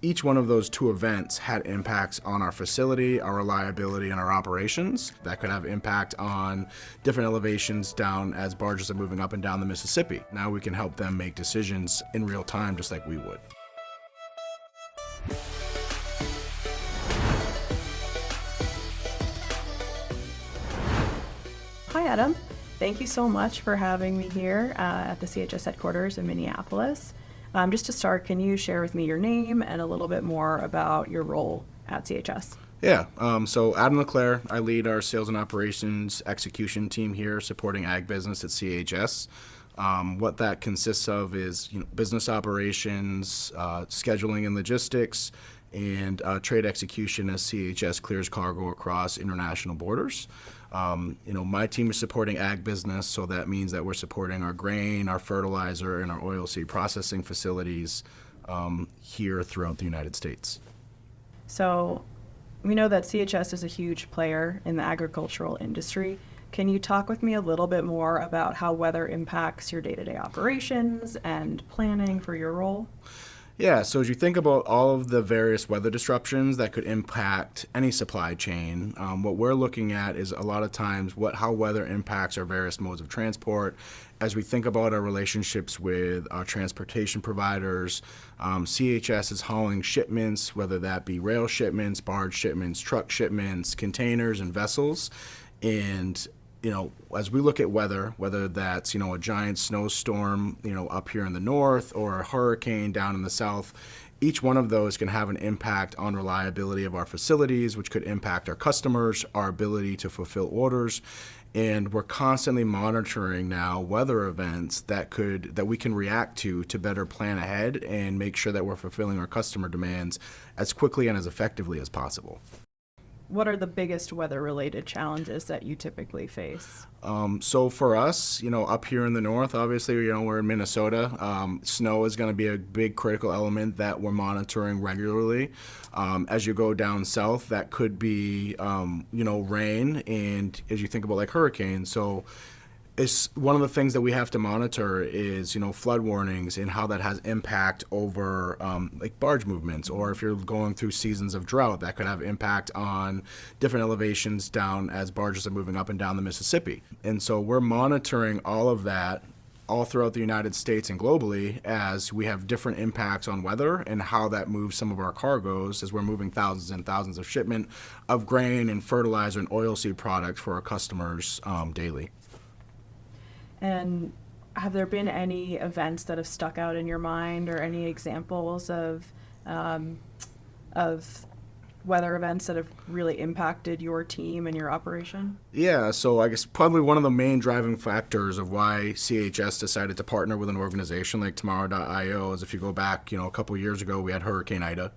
Each one of those two events had impacts on our facility, our reliability, and our operations. That could have impact on different elevations down as barges are moving up and down the Mississippi. Now we can help them make decisions in real time just like we would. Hi, Adam. Thank you so much for having me here at the CHS headquarters in Minneapolis. Just to start, can you share with me your name and a little bit more about your role at CHS? Yeah, so Adam LeClaire, I lead our sales and operations execution team here supporting ag business at CHS. What that consists of is business operations, scheduling and logistics, and trade execution as CHS clears cargo across international borders. My team is supporting ag business, so that means that we're supporting our grain, our fertilizer, and our oilseed processing facilities here throughout the United States. So we know that CHS is a huge player in the agricultural industry. Can you talk with me a little bit more about how weather impacts your day-to-day operations and planning for your role? Yeah, so as you think about all of the various weather disruptions that could impact any supply chain, what we're looking at is a lot of times how weather impacts our various modes of transport. As we think about our relationships with our transportation providers, CHS is hauling shipments, whether that be rail shipments, barge shipments, truck shipments, containers, and vessels. And as we look at weather, whether that's, a giant snowstorm, up here in the north or a hurricane down in the south, each one of those can have an impact on reliability of our facilities, which could impact our customers, our ability to fulfill orders. And we're constantly monitoring now weather events that we can react to better plan ahead and make sure that we're fulfilling our customer demands as quickly and as effectively as possible. What are the biggest weather-related challenges that you typically face? So for us, up here in the north, obviously, we're in Minnesota. Snow is going to be a big critical element that we're monitoring regularly. As you go down south, that could be, rain, and as you think about like hurricanes. So it's one of the things that we have to monitor is, flood warnings and how that has impact over like barge movements, or if you're going through seasons of drought, that could have impact on different elevations down as barges are moving up and down the Mississippi. And so we're monitoring all of that all throughout the United States and globally as we have different impacts on weather and how that moves some of our cargoes as we're moving thousands and thousands of shipment of grain and fertilizer and oilseed products for our customers daily. And have there been any events that have stuck out in your mind, or any examples of weather events that have really impacted your team and your operation? Yeah, so I guess probably one of the main driving factors of why CHS decided to partner with an organization like Tomorrow.io is if you go back, a couple of years ago, we had Hurricane Ida.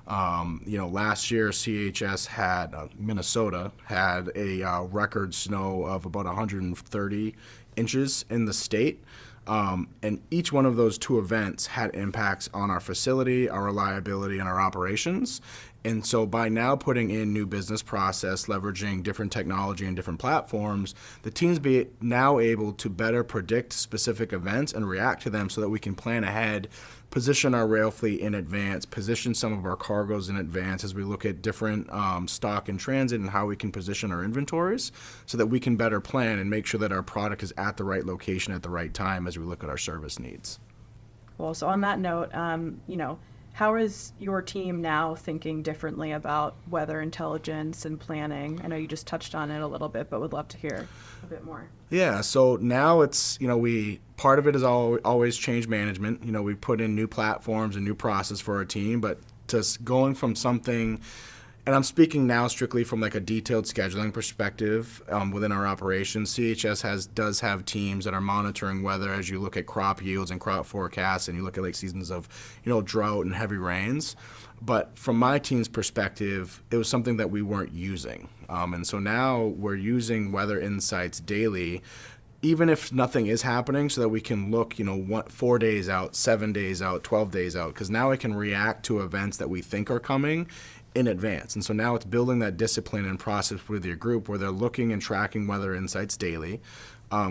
Last year CHS had, Minnesota had a record snow of about 130 inches in the state. And each one of those two events had impacts on our facility, our reliability, and our operations. And so by now putting in new business process, leveraging different technology and different platforms, the teams be now able to better predict specific events and react to them so that we can plan ahead, position our rail fleet in advance, position some of our cargoes in advance as we look at different stock in transit and how we can position our inventories so that we can better plan and make sure that our product is at the right location at the right time as we look at our service needs. Well, so on that note, how is your team now thinking differently about weather intelligence and planning? I know you just touched on it a little bit, but would love to hear a bit more. Yeah, so now it's, part of it is always change management. We put in new platforms and new process for our team, but just going from something, and I'm speaking now strictly from like a detailed scheduling perspective within our operations. CHS does have teams that are monitoring weather as you look at crop yields and crop forecasts, and you look at like seasons of, drought and heavy rains. But from my team's perspective, it was something that we weren't using. And so now we're using weather insights daily, even if nothing is happening, so that we can look, 4 days out, 7 days out, 12 days out, because now I can react to events that we think are coming in advance. And so now it's building that discipline and process with your group where they're looking and tracking weather insights daily.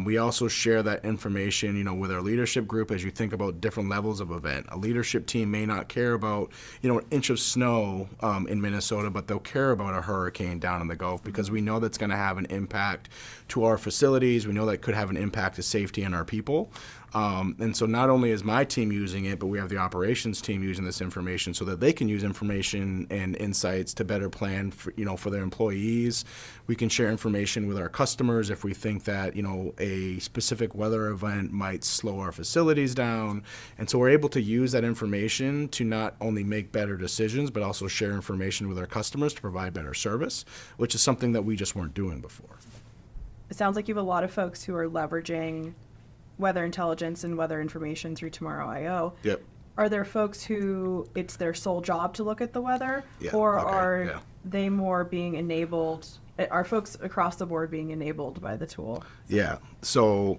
We also share that information, with our leadership group as you think about different levels of event. A leadership team may not care about, an inch of snow in Minnesota, but they'll care about a hurricane down in the Gulf because we know that's going to have an impact to our facilities. We know that could have an impact to safety and our people. And so not only is my team using it, but we have the operations team using this information so that they can use information and insights to better plan for their employees. We can share information with our customers if we think that, a specific weather event might slow our facilities down. And so we're able to use that information to not only make better decisions, but also share information with our customers to provide better service, which is something that we just weren't doing before. It sounds like you have a lot of folks who are leveraging weather intelligence and weather information through Tomorrow.io. Yep. Are there folks who it's their sole job to look at the weather? Yeah, or okay, are yeah. they more being enabled? Are folks across the board being enabled by the tool? Yeah. So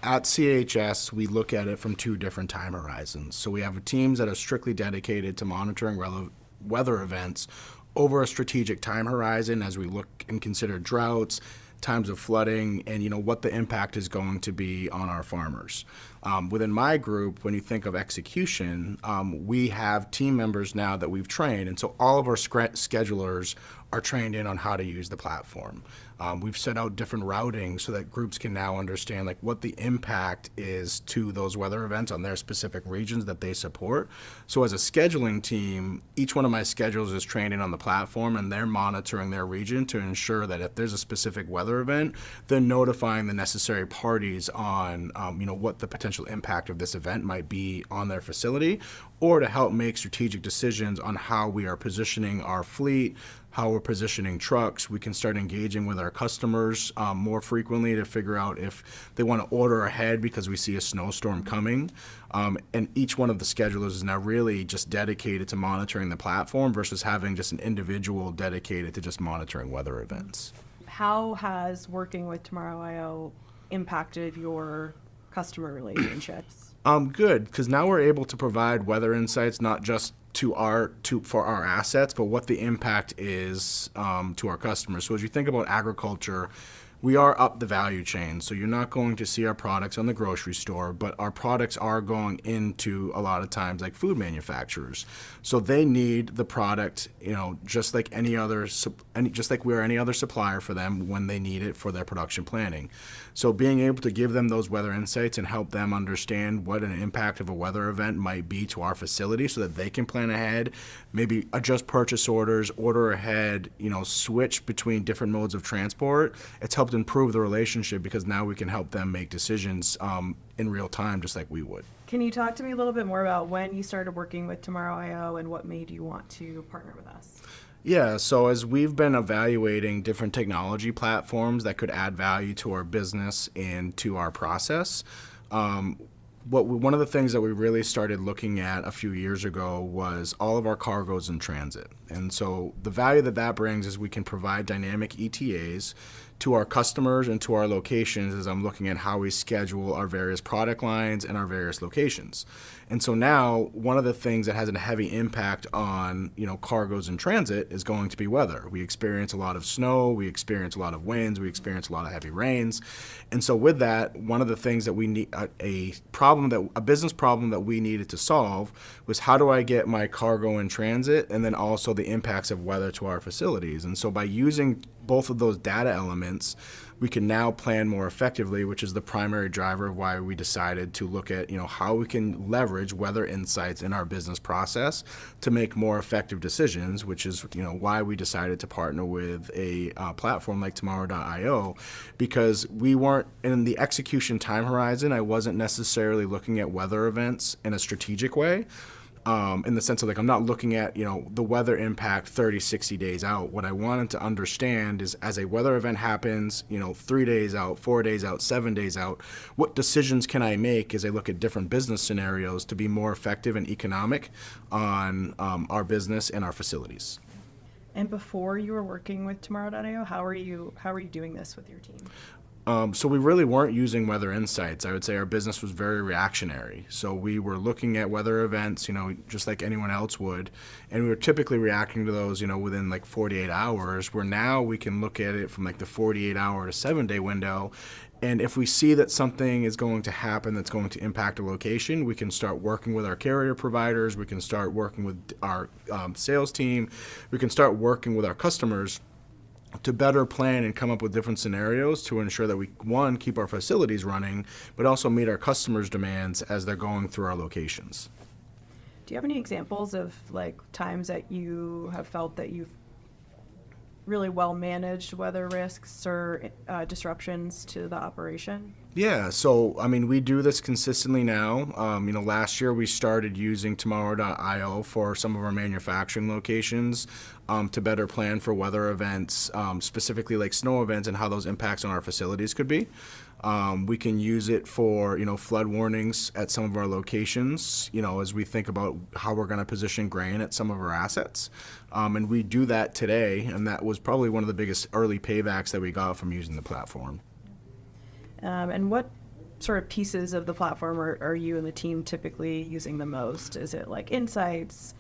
at CHS, we look at it from two different time horizons. So we have teams that are strictly dedicated to monitoring weather events over a strategic time horizon as we look and consider droughts, times of flooding, and what the impact is going to be on our farmers. Within my group, when you think of execution, we have team members now that we've trained, and so all of our schedulers are trained in on how to use the platform. We've set out different routing so that groups can now understand what the impact is to those weather events on their specific regions that they support. So as a scheduling team, each one of my schedulers is trained in on the platform, and they're monitoring their region to ensure that if there's a specific weather event, they're notifying the necessary parties on what the potential impact of this event might be on their facility, or to help make strategic decisions on how we are positioning our fleet, how we're positioning trucks. We can start engaging with our customers more frequently to figure out if they want to order ahead because we see a snowstorm coming. And each one of the schedulers is now really just dedicated to monitoring the platform versus having just an individual dedicated to just monitoring weather events. How has working with Tomorrow.io impacted your customer relationships? Good, because now we're able to provide weather insights not just for our assets, but what the impact is to our customers. So as you think about agriculture, we are up the value chain. So you're not going to see our products on the grocery store, but our products are going into a lot of times like food manufacturers. So they need the product, just like just like we're any other supplier for them when they need it for their production planning. So being able to give them those weather insights and help them understand what an impact of a weather event might be to our facility so that they can plan ahead, maybe adjust purchase orders, order ahead, switch between different modes of transport. It's helped improve the relationship because now we can help them make decisions in real time just like we would. Can you talk to me a little bit more about when you started working with Tomorrow.io and what made you want to partner with us? Yeah, so as we've been evaluating different technology platforms that could add value to our business and to our process, one of the things that we really started looking at a few years ago was all of our cargoes in transit. And so the value that brings is we can provide dynamic ETAs to our customers and to our locations as I'm looking at how we schedule our various product lines and our various locations. And so now one of the things that has a heavy impact on cargoes in transit is going to be weather. We experience a lot of snow, we experience a lot of winds, we experience a lot of heavy rains. And so with that, one of the things that we need, a business problem that we needed to solve was how do I get my cargo in transit and then also the impacts of weather to our facilities. And so by using both of those data elements, we can now plan more effectively, which is the primary driver of why we decided to look at how we can leverage weather insights in our business process to make more effective decisions, which is why we decided to partner with a platform like Tomorrow.io, because we weren't in the execution time horizon. I wasn't necessarily looking at weather events in a strategic way. In the sense of I'm not looking at, the weather impact 30, 60 days out. What I wanted to understand is as a weather event happens, 3 days out, 4 days out, 7 days out, what decisions can I make as I look at different business scenarios to be more effective and economic on our business and our facilities. And before you were working with Tomorrow.io, how are you doing this with your team? So we really weren't using weather insights. I would say our business was very reactionary. So we were looking at weather events, just like anyone else would, and we were typically reacting to those, within 48 hours, where now we can look at it from the 48-hour to 7-day window And if we see that something is going to happen that's going to impact a location, we can start working with our carrier providers. We can start working with our sales team. We can start working with our customers to better plan and come up with different scenarios to ensure that we, one, keep our facilities running, but also meet our customers' demands as they're going through our locations. Do you have any examples of like times that you have felt that you've really well managed weather risks or disruptions to the operation? Yeah, so I mean, we do this consistently now. Last year we started using tomorrow.io for some of our manufacturing locations to better plan for weather events, specifically like snow events and how those impacts on our facilities could be. We can use it for, flood warnings at some of our locations, as we think about how we're going to position grain at some of our assets. And we do that today, and that was probably one of the biggest early paybacks that we got from using the platform. And what sort of pieces of the platform are you and the team typically using the most? Is it like insights,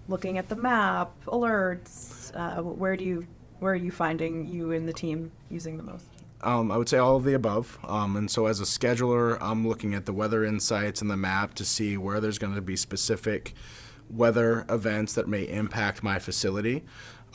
looking at the map, alerts? Where are you finding you and the team using the most? I would say all of the above. And so as a scheduler, I'm looking at the weather insights and the map to see where there's going to be specific weather events that may impact my facility.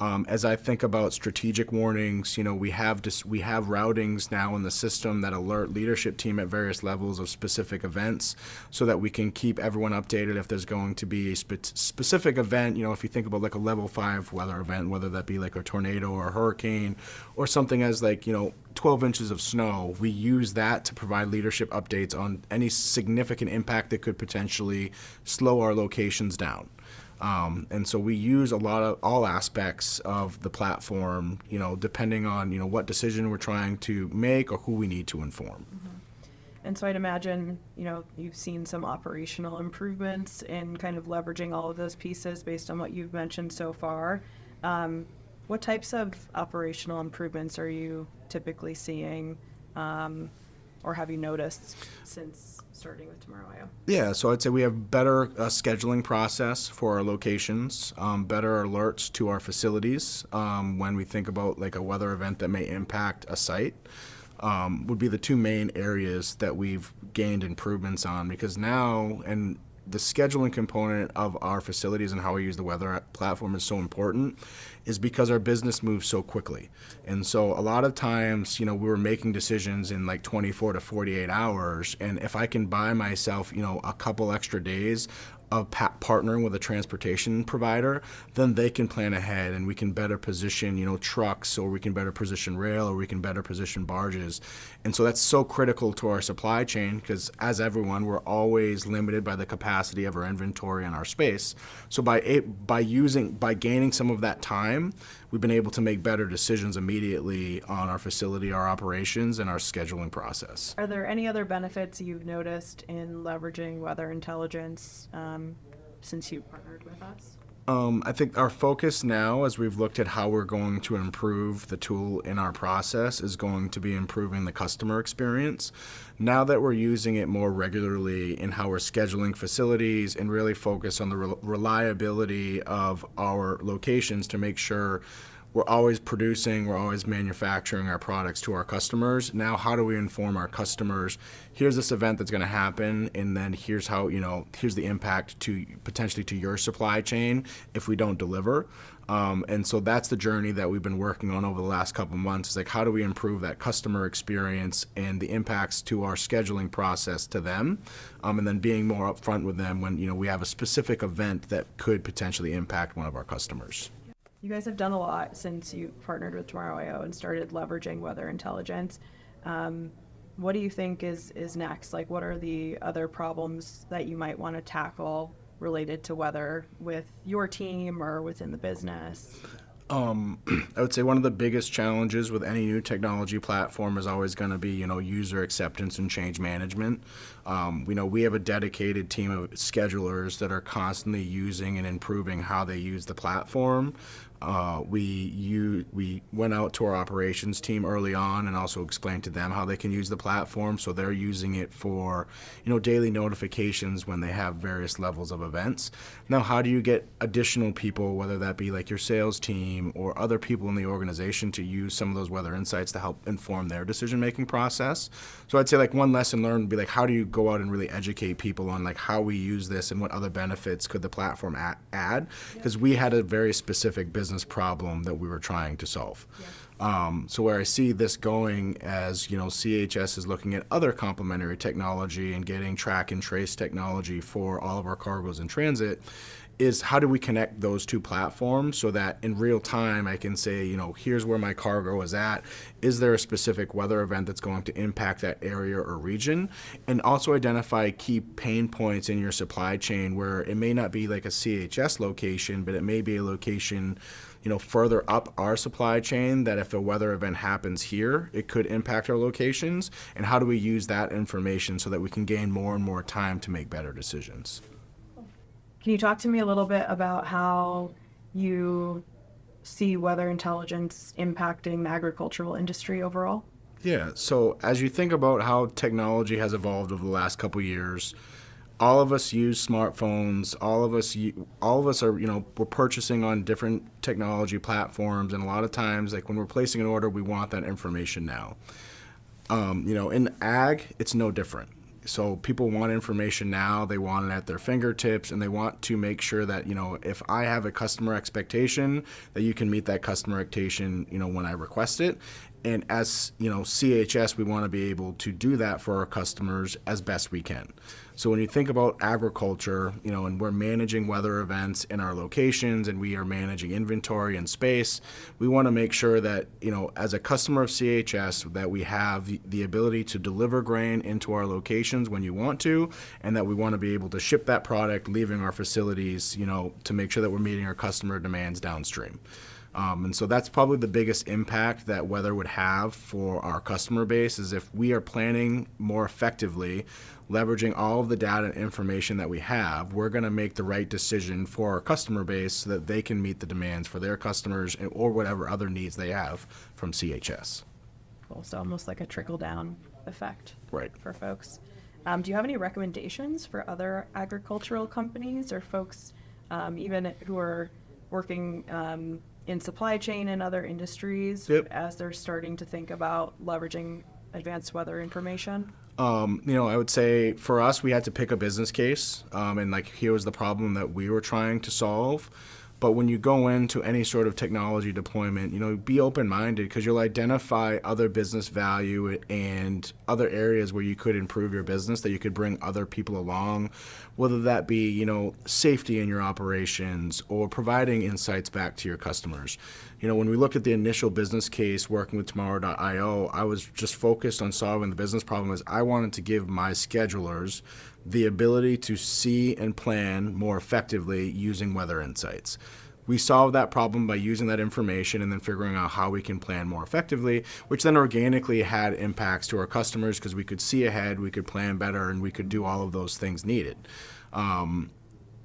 As I think about strategic warnings, we have routings now in the system that alert leadership team at various levels of specific events so that we can keep everyone updated if there's going to be a specific event. If you think about like a level 5 weather event, whether that be like a tornado or a hurricane or something as like, 12 inches of snow, we use that to provide leadership updates on any significant impact that could potentially slow our locations down. And so we use a lot of all aspects of the platform, depending on, what decision we're trying to make or who we need to inform. Mm-hmm. And so I'd imagine, you've seen some operational improvements in kind of leveraging all of those pieces based on what you've mentioned so far. What types of operational improvements are you typically seeing, or have you noticed since starting with Tomorrow.io? Yeah, so I'd say we have better scheduling process for our locations, better alerts to our facilities when we think about like a weather event that may impact a site. Would be the two main areas that we've gained improvements on, because now, and the scheduling component of our facilities and how we use the weather platform is so important, is because our business moves so quickly. And so a lot of times, we were making decisions in like 24 to 48 hours. And if I can buy myself, a couple extra days of partnering with a transportation provider, then they can plan ahead and we can better position, trucks, or we can better position rail, or we can better position barges. And so that's so critical to our supply chain, because as everyone, we're always limited by the capacity of our inventory and our space. So by gaining some of that time, we've been able to make better decisions immediately on our facility, our operations, and our scheduling process. Are there any other benefits you've noticed in leveraging weather intelligence since you partnered with us? I think our focus now, as we've looked at how we're going to improve the tool in our process, is going to be improving the customer experience. Now that we're using it more regularly in how we're scheduling facilities and really focus on the reliability of our locations to make sure we're always producing, we're always manufacturing our products to our customers. Now, how do we inform our customers? Here's this event that's going to happen, and then here's how, here's the impact to potentially to your supply chain if we don't deliver. And so that's the journey that we've been working on over the last couple of months. Is like, how do we improve that customer experience and the impacts to our scheduling process to them, and then being more upfront with them when we have a specific event that could potentially impact one of our customers. You guys have done a lot since you partnered with Tomorrow.io and started leveraging weather intelligence. What do you think is next? Like, what are the other problems that you might want to tackle related to weather with your team or within the business? I would say one of the biggest challenges with any new technology platform is always going to be, user acceptance and change management. We have a dedicated team of schedulers that are constantly using and improving how they use the platform. We went out to our operations team early on and also explained to them how they can use the platform, so they're using it for daily notifications when they have various levels of events. Now, how do you get additional people, whether that be like your sales team team or other people in the organization to use some of those weather insights to help inform their decision-making process. So I'd say like one lesson learned would be like, how do you go out and really educate people on like how we use this and what other benefits could the platform add? Because we had a very specific business problem that we were trying to solve. So where I see this going as, you know, CHS is looking at other complementary technology and getting track and trace technology for all of our cargoes in transit, is how do we connect those two platforms so that in real time I can say, you know, here's where my cargo is at. Is there a specific weather event that's going to impact that area or region? And also identify key pain points in your supply chain where it may not be like a CHS location, but it may be a location, you know, further up our supply chain that if a weather event happens here, it could impact our locations. And how do we use that information so that we can gain more and more time to make better decisions? Can you talk to me a little bit about how you see weather intelligence impacting the agricultural industry overall? Yeah, so as you think about how technology has evolved over the last couple of years, all of us use smartphones. All of us are, you know, we're purchasing on different technology platforms, and a lot of times, like when we're placing an order, we want that information now. You know, in ag, it's no different. So people want information now, they want it at their fingertips, and they want to make sure that, you know, if I have a customer expectation, that you can meet that customer expectation, you know, when I request it. And as, you know, CHS, we want to be able to do that for our customers as best we can. So when you think about agriculture, you know, and we're managing weather events in our locations and we are managing inventory and space, we want to make sure that, you know, as a customer of CHS, that we have the ability to deliver grain into our locations when you want to, and that we want to be able to ship that product leaving our facilities, you know, to make sure that we're meeting our customer demands downstream. And so that's probably the biggest impact that weather would have for our customer base, is if we are planning more effectively, leveraging all of the data and information that we have, we're going to make the right decision for our customer base so that they can meet the demands for their customers or whatever other needs they have from CHS. Cool. So almost like a trickle-down effect Right. for folks. Do you have any recommendations for other agricultural companies or folks even who are working in supply chain and other industries as they're starting to think about leveraging advanced weather information? You know, I would say for us, we had to pick a business case, and like here was the problem that we were trying to solve. But when you go into any sort of technology deployment, you know, be open-minded, because you'll identify other business value and other areas where you could improve your business, that you could bring other people along, whether that be, you know, safety in your operations or providing insights back to your customers. You know, when we looked at the initial business case working with Tomorrow.io, I was just focused on solving the business problem. As I wanted to give my schedulers the ability to see and plan more effectively using weather insights. We solved that problem by using that information and then figuring out how we can plan more effectively, which then organically had impacts to our customers because we could see ahead, we could plan better, and we could do all of those things needed.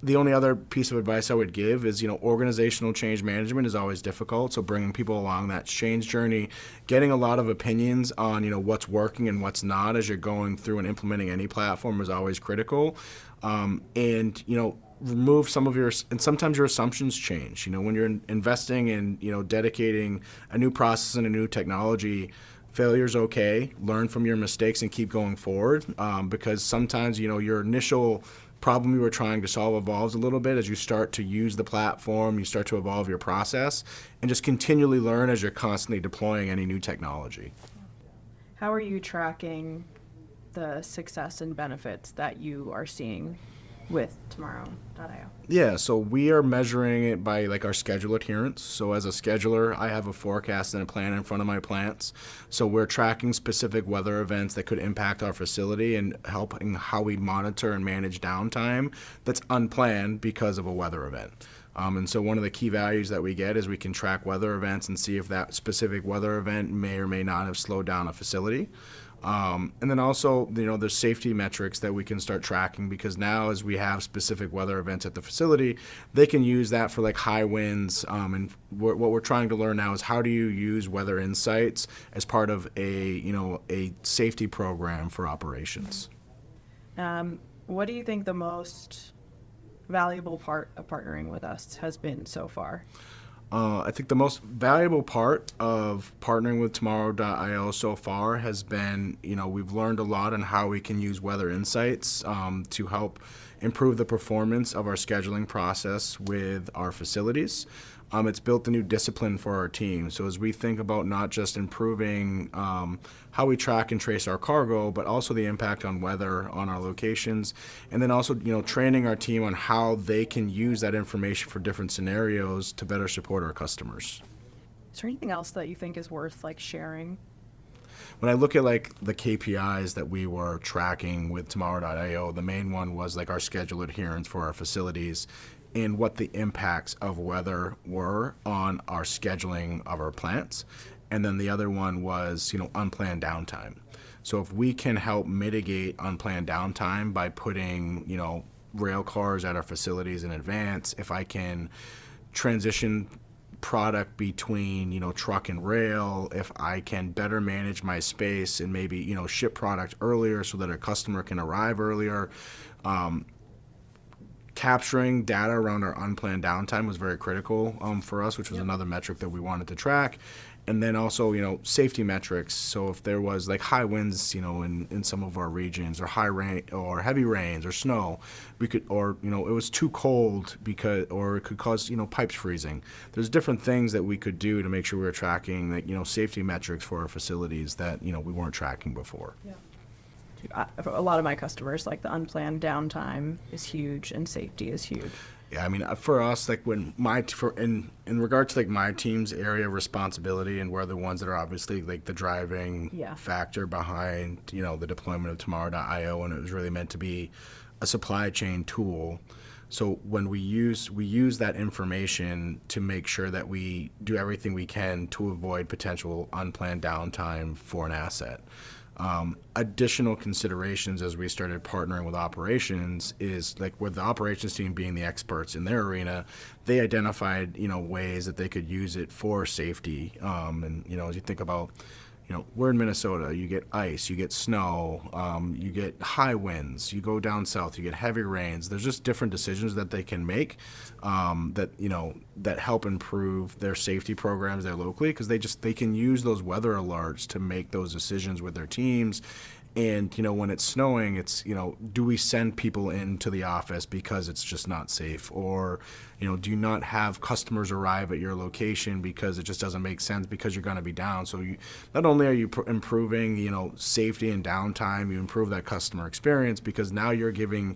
The only other piece of advice I would give is, you know, organizational change management is always difficult. So bringing people along that change journey, getting a lot of opinions on, you know, what's working and what's not as you're going through and implementing any platform is always critical. And, you know, remove some of your, and sometimes your assumptions change. You know, when you're investing in, you know, dedicating a new process and a new technology, failure's okay. Learn from your mistakes and keep going forward, because sometimes, you know, your initial problem you were trying to solve evolves a little bit as you start to use the platform, you start to evolve your process, and just continually learn as you're constantly deploying any new technology. How are you tracking the success and benefits that you are seeing with Tomorrow.io? Yeah, so we are measuring it by like our schedule adherence. So as a scheduler, I have a forecast and a plan in front of my plants. So we're tracking specific weather events that could impact our facility and helping how we monitor and manage downtime that's unplanned because of a weather event. And so one of the key values that we get is we can track weather events and see if that specific weather event may or may not have slowed down a facility. And then also, you know, there's safety metrics that we can start tracking, because now as we have specific weather events at the facility, they can use that for like high winds. And what we're trying to learn now is how do you use weather insights as part of a safety program for operations. What do you think the most valuable part of partnering with us has been so far? I think the most valuable part of partnering with Tomorrow.io so far has been, we've learned a lot on how we can use weather insights to help improve the performance of our scheduling process with our facilities. It's built a new discipline for our team. So as we think about not just improving how we track and trace our cargo, but also the impact on weather on our locations, and then also training our team on how they can use that information for different scenarios to better support our customers. Is there anything else that you think is worth sharing? When I look at the KPIs that we were tracking with Tomorrow.io, the main one was our schedule adherence for our facilities and what the impacts of weather were on our scheduling of our plants. And then the other one was, unplanned downtime. So if we can help mitigate unplanned downtime by putting, rail cars at our facilities in advance, if I can transition product between truck and rail, if I can better manage my space and maybe ship product earlier so that a customer can arrive earlier. Capturing data around our unplanned downtime was very critical for us, which was another metric that we wanted to track. And then also, safety metrics. So if there was high winds, in some of our regions, or high rain, or heavy rains, or snow, we could, or it was too cold or it could cause pipes freezing. There's different things that we could do to make sure we were tracking safety metrics for our facilities that we weren't tracking before. Yeah. A lot of my customers, the unplanned downtime is huge and safety is huge. Yeah, I mean, for us, when in regard to my team's area of responsibility, and we're the ones that are obviously the driving factor behind the deployment of Tomorrow.io, and it was really meant to be a supply chain tool. So when we use that information to make sure that we do everything we can to avoid potential unplanned downtime for an asset. Additional considerations as we started partnering with operations is with the operations team being the experts in their arena, they identified ways that they could use it for safety. And as you think about we're in Minnesota, you get ice, you get snow, you get high winds, you go down south, you get heavy rains. There's just different decisions that they can make that help improve their safety programs there locally, because they can use those weather alerts to make those decisions with their teams. And when it's snowing, it's do we send people into the office because it's just not safe, or do you not have customers arrive at your location because it just doesn't make sense because you're going to be down? So not only are you improving safety and downtime, you improve that customer experience, because now you're giving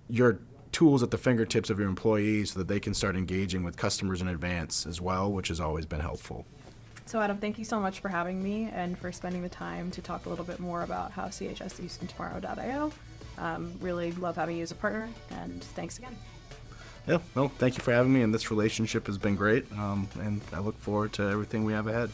your tools at the fingertips of your employees so that they can start engaging with customers in advance as well, which has always been helpful. So Adam, thank you so much for having me and for spending the time to talk a little bit more about how CHS is using Tomorrow.io. Really love having you as a partner, and thanks again. Yeah, well, thank you for having me, and this relationship has been great, and I look forward to everything we have ahead.